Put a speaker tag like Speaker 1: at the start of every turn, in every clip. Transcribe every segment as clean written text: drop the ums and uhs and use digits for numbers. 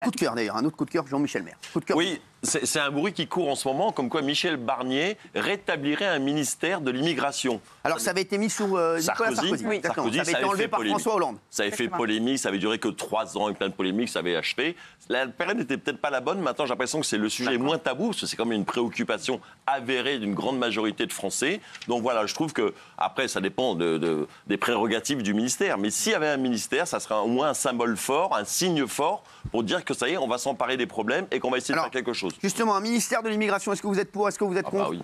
Speaker 1: Coup de cœur d'ailleurs, un autre coup de cœur, Jean-Michel Maire. Coup de cœur.
Speaker 2: Oui, c'est un bruit qui court en ce moment, comme quoi Michel Barnier rétablirait un ministère de l'immigration.
Speaker 1: Alors ça avait été mis sous Nicolas Sarkozy.
Speaker 2: Oui.
Speaker 1: Sarkozy, ça avait été enlevé par François Hollande.
Speaker 2: Ça avait fait polémique, ça avait duré que 3 ans, et plein de polémiques, ça avait achevé. La période n'était peut-être pas la bonne, maintenant j'ai l'impression que c'est le sujet moins tabou, parce que c'est quand même une préoccupation avérée d'une grande majorité de Français. Donc voilà, je trouve que, après, ça dépend des prérogatives du ministère. Mais s'il y avait un ministère, ça serait au moins un symbole fort, un signe fort, pour dire que ça y est, on va s'emparer des problèmes et qu'on va essayer de faire quelque chose.
Speaker 1: Justement, un ministère de l'immigration, est-ce que vous êtes pour, est-ce que vous êtes contre?
Speaker 2: Oui.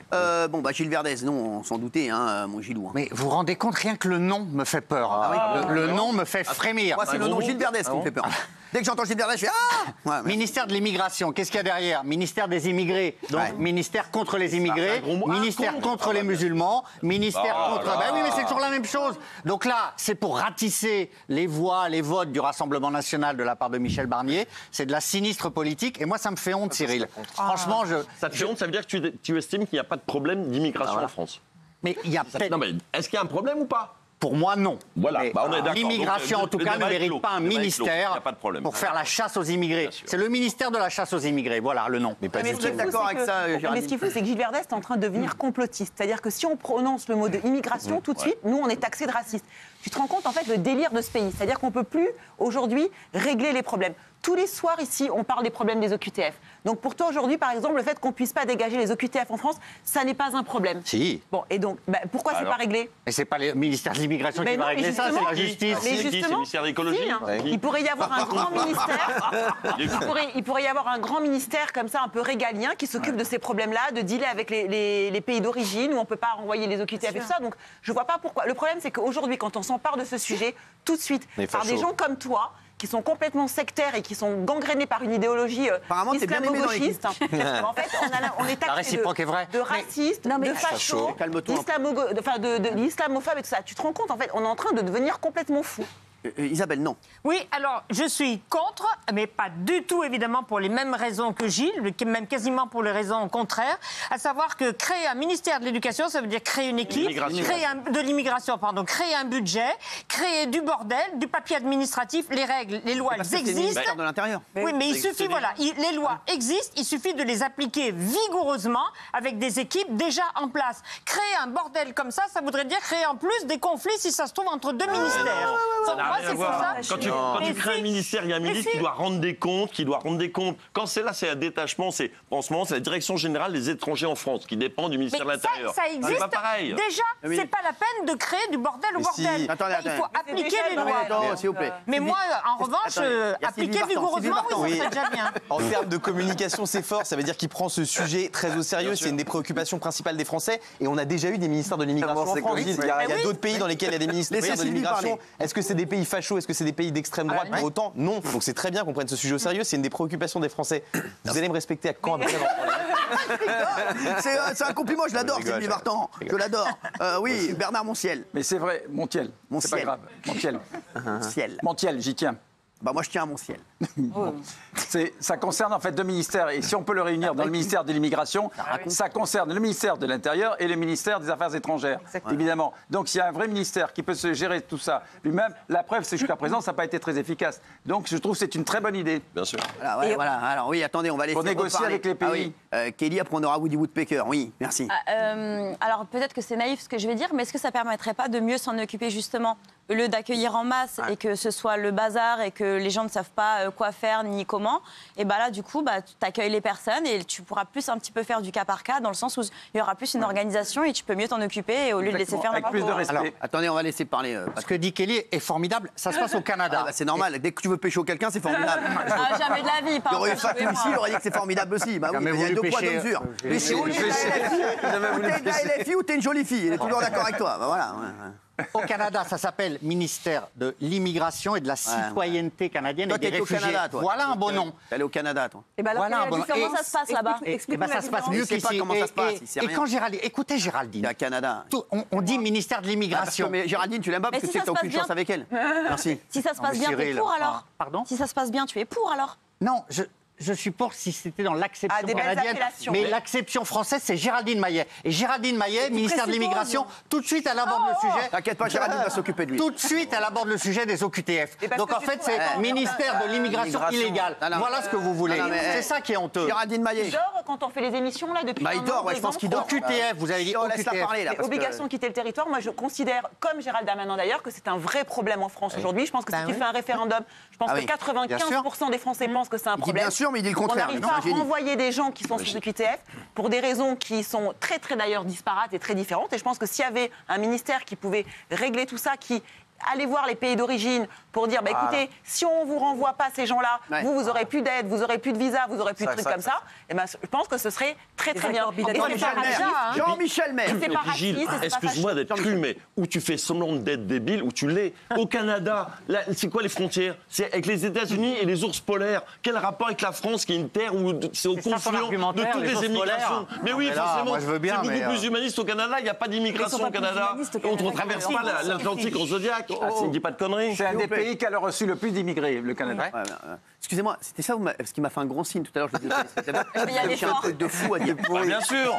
Speaker 1: Gilles Verdez, non, on s'en doutait, hein, mon Gilou. Hein.
Speaker 3: Mais vous vous rendez compte, rien que le nom me fait peur. Le nom me fait frémir.
Speaker 1: Moi, c'est le nom Gilles Verdez qui me fait peur. Dès que j'entends Gilles Verdez, je fais « Ah !»
Speaker 3: Ministère de l'immigration, qu'est-ce qu'il y a derrière? Ministère des immigrés, donc ministère contre les immigrés, ministère contre les musulmans, ministère contre... Ben oui, mais c'est toujours la même chose. Donc là, c'est pour ratisser les voix, les votes du Rassemblement national de la part de Michel Barnier. C'est de la sinistre politique. Et moi, ça me fait honte, Cyril. Franchement,
Speaker 2: Ça te fait honte, ça veut dire que tu estimes qu'il n'y a pas de problème d'immigration en France?
Speaker 3: Mais il y a peut-être...
Speaker 2: Non, mais est-ce qu'il y a un problème ou pas?
Speaker 3: Pour moi, non.
Speaker 2: Voilà, on est d'accord.
Speaker 3: L'immigration, en tout cas, ne mérite pas un ministère pour faire la chasse aux immigrés. C'est le ministère de la chasse aux immigrés, voilà le nom.
Speaker 1: Mais pas du tout d'accord avec ça,
Speaker 4: Mais ce qu'il faut, c'est que Gilles Verdez est en train de devenir complotiste. C'est-à-dire que si on prononce le mot de immigration, tout de suite, nous, on est taxé de raciste. Tu te rends compte, en fait, le délire de ce pays. C'est-à-dire qu'on ne peut plus, aujourd'hui, régler les problèmes. Tous les soirs, ici, on parle des problèmes des OQTF. Donc, pour toi, aujourd'hui, par exemple, le fait qu'on ne puisse pas dégager les OQTF en France, ça n'est pas un problème.
Speaker 3: Si.
Speaker 4: Bon, et donc, pourquoi c'est pas réglé?
Speaker 3: Mais c'est pas le ministère de l'immigration qui va régler ça, c'est la justice.
Speaker 4: Mais justement,
Speaker 2: c'est le ministère de l'écologie.
Speaker 4: Il pourrait y avoir un grand ministère. Il pourrait y avoir un grand ministère comme ça, un peu régalien, qui s'occupe de ces problèmes-là, de dealer avec les pays d'origine où on ne peut pas renvoyer les OQTF et tout ça. Donc, je ne vois pas pourquoi. Le problème, c'est qu'aujourd'hui, quand on s'empare de ce sujet, tout de suite, par des gens comme toi, qui sont complètement sectaires et qui sont gangrénés par une idéologie islamo-gauchiste. En fait, on est taxé de racistes, de fachos, d'islamophobes et tout ça. Tu te rends compte, en fait, on est en train de devenir complètement fou.
Speaker 1: Isabelle, non.
Speaker 5: Oui, alors je suis contre, mais pas du tout évidemment pour les mêmes raisons que Gilles, même quasiment pour les raisons contraires, à savoir que créer un ministère de l'éducation, ça veut dire créer une équipe, de l'immigration, créer un budget, créer du bordel, du papier administratif, les règles, les lois, elles existent.
Speaker 1: De l'intérieur.
Speaker 5: Oui, mais il suffit, les lois existent, il suffit de les appliquer vigoureusement avec des équipes déjà en place. Créer un bordel comme ça voudrait dire créer en plus des conflits, si ça se trouve, entre deux ministères.
Speaker 2: Quand tu crées un ministère, il y a un ministre qui doit rendre des comptes, Quand c'est un détachement, en ce moment, c'est la Direction générale des étrangers en France, qui dépend du ministère de l'Intérieur.
Speaker 5: Ça existe
Speaker 2: pas pareil.
Speaker 5: déjà. C'est pas la peine de créer du bordel au bordel. Il faut appliquer les lois.
Speaker 1: S'il vous plaît.
Speaker 5: Mais moi, en revanche, appliquer vigoureusement, oui, ça serait déjà bien.
Speaker 6: En termes de communication, c'est fort. Ça veut dire qu'il prend ce sujet très au sérieux. C'est une des préoccupations principales des Français. Et on a déjà eu des ministères de l'immigration en France. Il y a d'autres pays dans lesquels il y a des ministères de l'immigration. Est-ce que c'est des pays fachos? Est-ce que c'est des pays d'extrême droite? Pour autant, non. Donc c'est très bien qu'on prenne ce sujet au sérieux. C'est une des préoccupations des Français. Vous allez me respecter à quand après
Speaker 1: C'est un compliment, je l'adore, Sylvie Vartan. Je l'adore. Oui, Bernard Montiel.
Speaker 7: Mais c'est vrai, Montiel. C'est pas grave. Montiel. Montiel, j'y tiens.
Speaker 1: Bah moi je tiens à mon ciel.
Speaker 7: Ça concerne en fait deux ministères et si on peut le réunir dans le ministère de l'immigration, ça concerne le ministère de l'Intérieur et le ministère des Affaires étrangères, évidemment. Donc s'il y a un vrai ministère qui peut se gérer tout ça lui-même, la preuve c'est que jusqu'à présent ça n'a pas été très efficace. Donc je trouve que c'est une très bonne idée.
Speaker 2: Bien sûr.
Speaker 1: Voilà. Alors oui, attendez, on va laisser
Speaker 7: pour négocier avec les pays.
Speaker 1: Kelly, après on aura Woody Woodpecker. Oui, merci.
Speaker 8: Alors peut-être que c'est naïf ce que je vais dire, mais est-ce que ça permettrait pas de mieux s'en occuper justement, au lieu d'accueillir en masse et que ce soit le bazar et que les gens ne savent pas quoi faire ni comment, et là du coup tu accueilles les personnes et tu pourras plus un petit peu faire du cas par cas, dans le sens où il y aura plus une organisation et tu peux mieux t'en occuper au lieu de laisser faire
Speaker 7: avec plus de respect.
Speaker 1: Alors, attendez, on va laisser parler.
Speaker 3: Ce que dit Kelly est formidable, ça se passe au Canada.
Speaker 1: C'est normal, dès que tu veux pécho quelqu'un, c'est formidable.
Speaker 8: Jamais de la vie,
Speaker 1: il y aurait eu Fatou ici, il aurait dit que c'est formidable aussi. Bah oui, il y a deux poids, deux mesures. Mais si t'es de la LFI ou t'es une jolie fille, il est toujours d'accord avec toi. Bah voilà.
Speaker 3: Au Canada, ça s'appelle ministère de l'immigration et de la citoyenneté canadienne et des réfugiés.
Speaker 1: Canada, toi.
Speaker 3: Voilà un bon nom.
Speaker 1: T'es allé au Canada, toi.
Speaker 8: Et voilà un bon nom. Comment ça se passe là-bas?
Speaker 3: Ça se passe mieux qu'ici. Et quand Géraldine, écoutez Géraldine.
Speaker 1: T'es à Canada.
Speaker 3: On dit ministère de l'immigration.
Speaker 1: Mais Géraldine, tu l'aimes pas parce que tu sais que t'as aucune chance avec elle. Merci.
Speaker 8: Si ça se passe bien, tu es pour alors?
Speaker 3: Pardon?
Speaker 8: Si ça se passe bien, tu es pour alors?
Speaker 3: Non, Je suis pour si c'était dans l'acception
Speaker 4: des belles
Speaker 3: canadienne.
Speaker 4: appellations.
Speaker 3: Mais l'acception française, c'est Géraldine Maillet. Et Géraldine Maillet, ministère de l'Immigration, tout de suite, elle aborde le sujet.
Speaker 1: T'inquiète pas, Géraldine va s'occuper de lui.
Speaker 3: Tout de suite, elle aborde le sujet des OQTF. Donc en fait, c'est ministère de l'Immigration illégale. Voilà ce que vous voulez. C'est ça qui est honteux.
Speaker 1: Géraldine Maillet.
Speaker 4: Il dort quand on fait les émissions là depuis.
Speaker 1: Il dort, je pense qu'il dort.
Speaker 3: OQTF, vous avez dit
Speaker 1: Laisse-la
Speaker 3: OQTF.
Speaker 1: parler là.
Speaker 4: Obligation de quitter le territoire. Moi, je considère, comme Gérald Darmanin d'ailleurs, que c'est un vrai problème en France aujourd'hui. Je pense que si tu fais un référendum, je pense que 95% des Français pensent que c'est un problème.
Speaker 1: Bien sûr, mais il dit le contraire.
Speaker 4: On n'arrive pas à renvoyer des gens qui sont sous OQTF pour des raisons qui sont très, très d'ailleurs disparates et très différentes. Et je pense que s'il y avait un ministère qui pouvait régler tout ça, qui allait voir les pays d'origine pour dire, écoutez, si on ne vous renvoie pas ces gens-là, vous aurez plus d'aide, vous aurez plus de visa, vous aurez plus de trucs comme ça, et ben, je pense que ce serait très, très bien.
Speaker 1: Jean-Michel Maire.
Speaker 2: Gilles, excuse-moi d'être cru, mais où tu fais semblant d'être débile, où tu l'es. Au Canada, c'est quoi les frontières? C'est avec les États-Unis et les ours polaires. Quel rapport avec la France, qui est une terre où c'est au confluent de toutes les émigrations? Mais oui, forcément, c'est beaucoup plus humaniste au Canada. Il n'y a pas d'immigration au Canada. On ne traverse pas l'Atlantique en Zodiac. Ne dis pas de conneries.
Speaker 7: C'est un des pays qui a reçu le plus d'immigrés, le Canada.
Speaker 1: Excusez-moi, c'était ça parce qu'il m'a fait un grand signe tout à l'heure.
Speaker 8: Il y a des
Speaker 1: un truc de fou à dire.
Speaker 2: Bien sûr.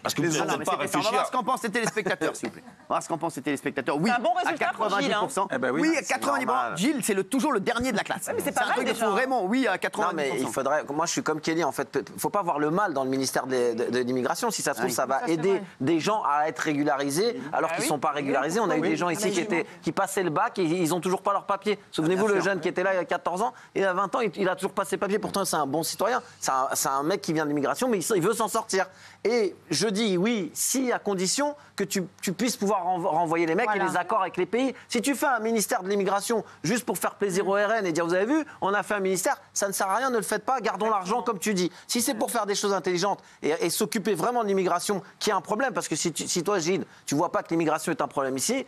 Speaker 2: Parce que vous n'avez pas
Speaker 1: On va
Speaker 2: réfléchir.
Speaker 1: voir ce qu'en pensent les téléspectateurs, s'il vous plaît. On va voir ce qu'en pensent les téléspectateurs. Oui,
Speaker 4: un bon
Speaker 1: à
Speaker 4: résultat pour Gilles,
Speaker 1: 90%.
Speaker 7: Eh ben oui,
Speaker 1: Oui, à 90%. Gilles, c'est toujours le dernier de la classe.
Speaker 4: mais c'est pas
Speaker 1: un
Speaker 4: mal
Speaker 1: truc de
Speaker 4: déjà.
Speaker 1: fou, vraiment. Oui, à 90%.
Speaker 9: Non, mais il faudrait. Moi, je suis comme Kelly, en fait. Il ne faut pas voir le mal dans le ministère de l'immigration. Si ça se trouve, ça va aider des gens à être régularisés alors qu'ils ne sont pas régularisés. On a eu des gens ici qui passaient le bac et ils n'ont toujours pas leurs papiers. Souvenez-vous, le jeune qui était là il y a 14 ans et à 20 ans, il a toujours pas ses papiers. Pourtant, c'est un bon citoyen. C'est un mec qui vient de l'immigration, mais il veut s'en sortir. Et je dis oui, si à condition que tu puisses pouvoir renvoyer les mecs et les accords avec les pays. Si tu fais un ministère de l'immigration juste pour faire plaisir au RN et dire vous avez vu, on a fait un ministère, ça ne sert à rien, ne le faites pas, gardons l'argent comme tu dis. Si c'est pour faire des choses intelligentes et s'occuper vraiment de l'immigration, qui est un problème, parce que si toi, Gilles, tu vois pas que l'immigration est un problème ici,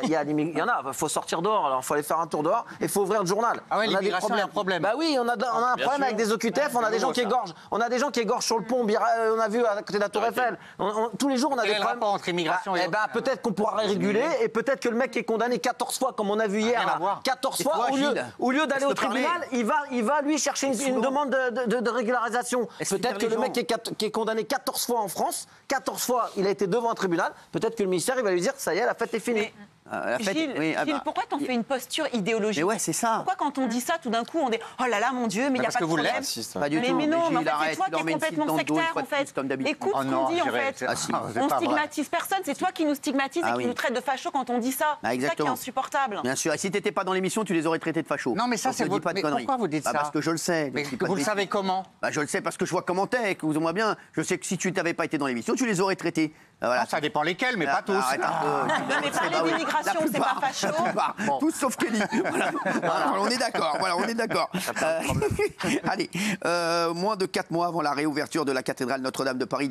Speaker 9: il y en a, il faut sortir dehors, alors il faut aller faire un tour dehors et il faut ouvrir le journal.
Speaker 3: Ah ouais, l'immigration, il y a un problème.
Speaker 9: Bah oui, on a un problème avec des OQTF, on a des gens qui égorgent. On a des gens qui égorgent sur le pont, on a vu à côté de la Tour Eiffel. Tous les jours, on a des problèmes.
Speaker 3: Entre immigration et
Speaker 9: peut-être qu'on pourra réguler et peut-être que le mec qui est condamné 14 fois, comme on a vu hier, 14 fois, au lieu d'aller au tribunal, il va lui chercher une demande de régularisation. Peut-être que le mec qui est condamné 14 fois en France, 14 fois, il a été devant un tribunal, peut-être que le ministère, il va lui dire, ça y est, la fête est finie.
Speaker 4: Gilles, pourquoi t'en fais une posture idéologique?
Speaker 1: Mais ouais, c'est ça.
Speaker 4: Pourquoi quand on dit ça, tout d'un coup, on dit oh là là, mon Dieu, mais il n'y a pas de problème.
Speaker 1: Pas du tout.
Speaker 4: Mais non, mais en
Speaker 1: Gilles,
Speaker 4: fait, c'est
Speaker 1: arrête,
Speaker 4: toi
Speaker 1: il
Speaker 4: qui
Speaker 1: en
Speaker 4: es
Speaker 1: met une
Speaker 4: complètement
Speaker 1: dans le dos,
Speaker 4: sectaire, en fait.
Speaker 1: comme d'habitude.
Speaker 4: Écoute ce qu'on dit, en fait. On stigmatise personne, c'est toi qui nous stigmatise et qui nous traite de fachos quand on dit ça. C'est ça qui est insupportable.
Speaker 1: Bien sûr, et si t'étais pas dans l'émission, tu les aurais traités de fachos.
Speaker 3: Non, mais ça, c'est votre...
Speaker 1: pas de conneries.
Speaker 3: Pourquoi vous dites ça?
Speaker 1: Parce que je le sais.
Speaker 3: Mais vous le savez comment?
Speaker 1: Je le sais parce que je vois comment t'es, écoute-moi bien. Je sais que si tu n'avais pas été dans l'émission, tu les aurais traités. Voilà.
Speaker 3: Ça dépend lesquels, mais pas tous.
Speaker 1: Arrête un peu.
Speaker 4: Non, mais parler d'immigration, c'est pas facho.
Speaker 1: Tous sauf Kelly. Voilà, on est d'accord. Voilà, on est d'accord. Allez, moins de 4 mois avant la réouverture de la cathédrale Notre-Dame de Paris.